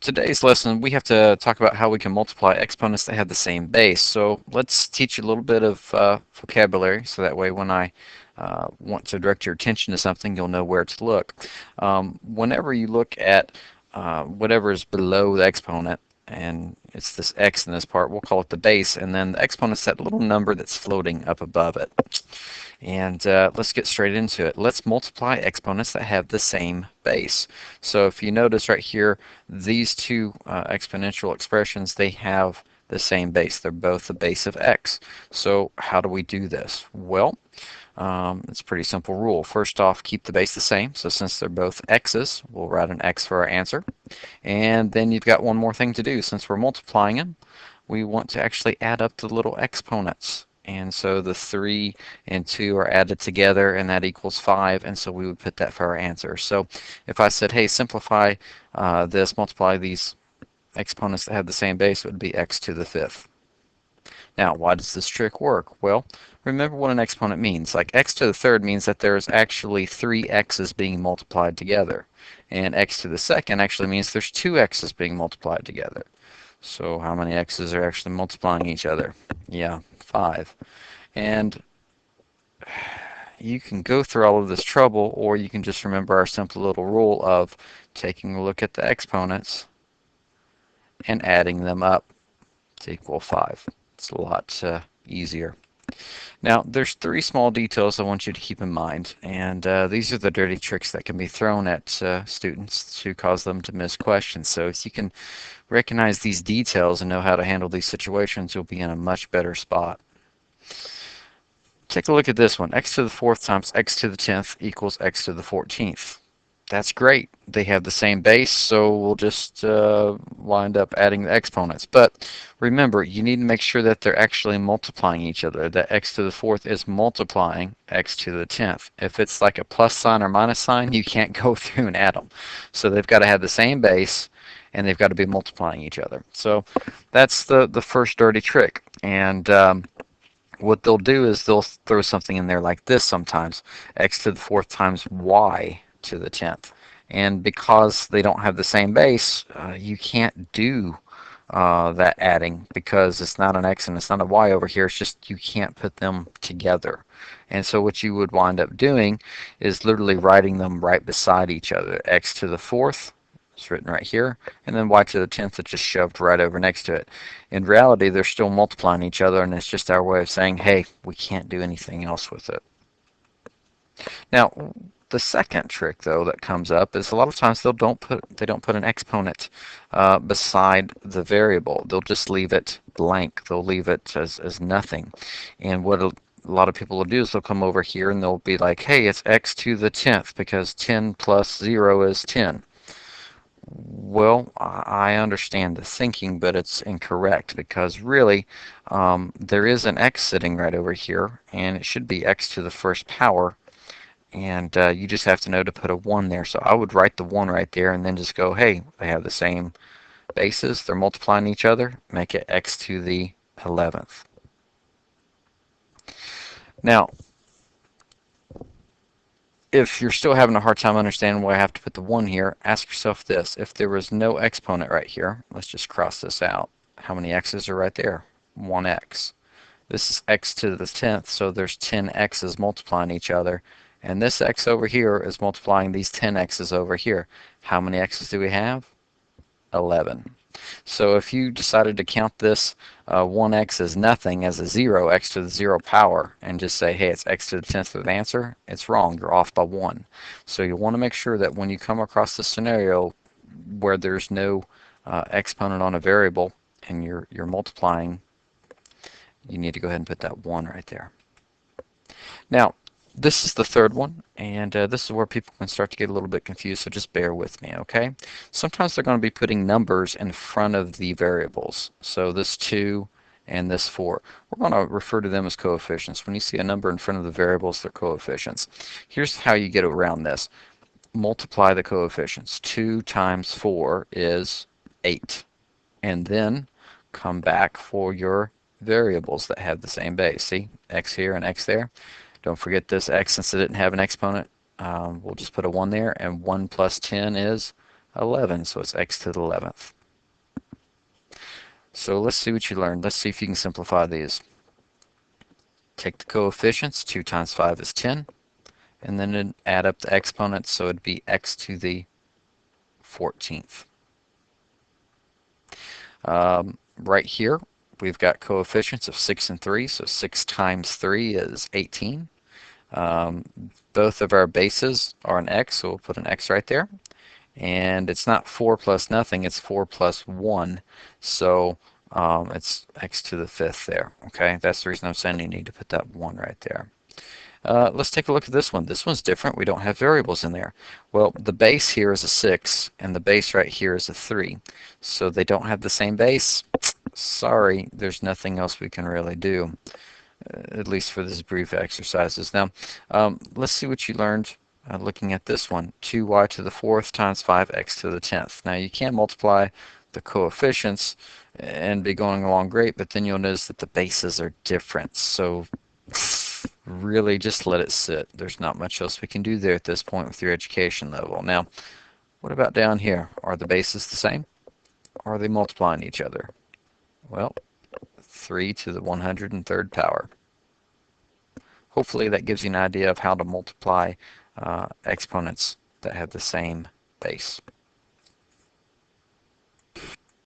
today's lesson, we have to talk about how we can multiply exponents that have the same base. So let's teach you a little bit of vocabulary, so that way when I want to direct your attention to something, you'll know where to look. Whenever you look at whatever is below the exponent, and it's this x in this part, we'll call it the base, and then the exponent's that little number that's floating up above it. And let's get straight into it. Let's multiply exponents that have the same base. So if you notice right here, these two exponential expressions, they have the same base. They're both the base of x. So how do we do this? Well, it's a pretty simple rule. First off, keep the base the same. So since they're both x's, we'll write an x for our answer. And then you've got one more thing to do. Since we're multiplying them, we want to actually add up the little exponents. And so the 3 and 2 are added together, and that equals 5, and so we would put that for our answer. So if I said, hey, simplify this, multiply these exponents that have the same base, it would be x to the 5th. Now, why does this trick work? Well, remember what an exponent means. Like x to the 3rd means that there's actually 3 x's being multiplied together. And x to the 2nd actually means there's 2 x's being multiplied together. So how many x's are actually multiplying each other? Yeah, 5. And you can go through all of this trouble, or you can just remember our simple little rule of taking a look at the exponents and adding them up to equal 5. It's a lot easier. Now, there's 3 small details I want you to keep in mind, and these are the dirty tricks that can be thrown at students to cause them to miss questions. So if you can recognize these details and know how to handle these situations, you'll be in a much better spot. Take a look at this one. X to the 4th times x to the 10th equals x to the 14th. That's great. They have the same base, so we'll just wind up adding the exponents. But remember, you need to make sure that they're actually multiplying each other, that x to the 4th is multiplying x to the 10th. If it's like a plus sign or minus sign, you can't go through and add them. So they've got to have the same base, and they've got to be multiplying each other. So that's the first dirty trick. And what they'll do is they'll throw something in there like this sometimes, x to the 4th times y to the 10th. And because they don't have the same base, you can't do that adding because it's not an x and it's not a y over here. It's just you can't put them together. And so what you would wind up doing is literally writing them right beside each other. X to the 4th, it's written right here, and then y to the 10th is just shoved right over next to it. In reality, they're still multiplying each other, and it's just our way of saying, hey, we can't do anything else with it. Now, the second trick, though, that comes up is a lot of times they don't put an exponent beside the variable. They'll just leave it blank. They'll leave it as nothing. And what a lot of people will do is they'll come over here and they'll be like, hey, it's x to the 10th because 10 plus 0 is 10. Well, I understand the thinking, but it's incorrect because really there is an x sitting right over here, and it should be x to the 1st power, and you just have to know to put a 1 there. So I would write the 1 right there and then just go, hey, they have the same bases, they're multiplying each other, make it x to the 11th. Now, if you're still having a hard time understanding why I have to put the 1 here, ask yourself this. If there was no exponent right here, let's just cross this out. How many x's are right there? 1x. This is x to the 10th, so there's 10 x's multiplying each other. And this x over here is multiplying these 10 x's over here. How many x's do we have? 11. So if you decided to count this 1x as nothing, as a 0, x to the 0 power, and just say, hey, it's x to the 10th of the answer, it's wrong. You're off by 1. So you want to make sure that when you come across the scenario where there's no exponent on a variable and you're multiplying, you need to go ahead and put that 1 right there. Now, this is the third one, and this is where people can start to get a little bit confused, so just bear with me, okay? Sometimes they're going to be putting numbers in front of the variables. So this 2 and this 4. We're going to refer to them as coefficients. When you see a number in front of the variables, they're coefficients. Here's how you get around this. Multiply the coefficients. 2 times 4 is 8. And then come back for your variables that have the same base. See, x here and x there. Don't forget this x, since it didn't have an exponent, we'll just put a 1 there, and 1 plus 10 is 11, so it's x to the 11th. So let's see what you learned. Let's see if you can simplify these. Take the coefficients, 2 times 5 is 10, and then add up the exponents, so it'd be x to the 14th. Right here, we've got coefficients of 6 and 3, so 6 times 3 is 18. Um, both of our bases are an x, so we'll put an x right there. And it's not 4 plus nothing, it's 4 plus 1. So it's x to the 5th there. Okay, that's the reason I'm saying you need to put that 1 right there. Let's take a look at this one. This one's different. We don't have variables in there. Well, the base here is a 6, and the base right here is a 3. So they don't have the same base. Sorry, there's nothing else we can really do, at least for this brief exercises. Now, let's see what you learned looking at this one. 2y to the 4th times 5x to the 10th. Now, you can multiply the coefficients and be going along great, but then you'll notice that the bases are different. So really just let it sit. There's not much else we can do there at this point with your education level. Now, what about down here? Are the bases the same? Or are they multiplying each other? Well, 3 to the 103rd power. Hopefully that gives you an idea of how to multiply exponents that have the same base.